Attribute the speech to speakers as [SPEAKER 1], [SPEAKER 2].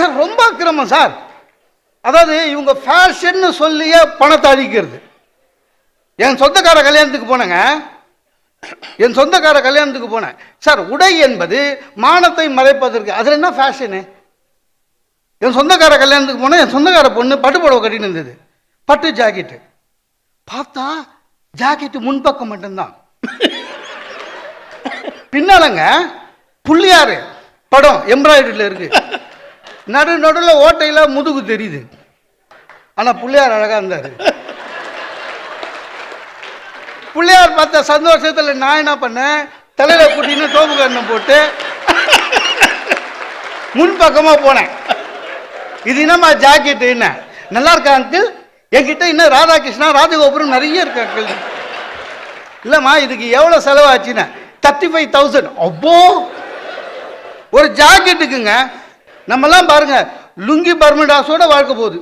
[SPEAKER 1] Sir ரொம்ப அக்கிரமம் sir. அதாவது இவங்க ஃபேஷன்னு சொல்லியே பணத்தை அழிக்கிறது. என் சொந்தக்கார கல்யாணத்துக்கு போனேன் சார். உடை என்பது மானத்தை மறைப்பதற்கு, அதில் என்ன ஃபேஷனு? என் சொந்தக்கார கல்யாணத்துக்கு போனேன். என் சொந்தக்கார பொண்ணு பட்டு புடவை கட்டின்னு இருந்தது, பட்டு ஜாக்கெட்டு. பார்த்தா ஜாக்கெட்டு முன்பக்கம் மட்டும்தான், பின்னாலங்க புள்ளியாரு படம் எம்ப்ராய்டரியில் இருக்கு. நடுவில் ஓட்டையில முதுகு தெரியுது. ஆனா புள்ளியார் அழகா இருந்தாரு. புள்ளியார் பார்த்த சந்தோஷத்துல நான் என்ன பண்ணேன், தலையில கூட்டின்னு டோப்பு கண்ணம் போட்டு முன்பக்கமா போனேன். இது என்னம்மா ஜாக்கெட்டு, என்ன நல்லா இருக்கா அங்கிள்? என்கிட்ட இன்னும் ராதாகிருஷ்ணா ராஜகோபுரம் நிறைய இருக்கு அங்கிள். இல்லம்மா இதுக்கு எவ்வளவு செலவாச்சுன்னா 35,000. அப்போ ஒரு ஜாக்கெட்டுக்குங்க. நம்மெல்லாம் பாருங்க லுங்கி பர்மடாஸோட வாழ்க்கை போகுது.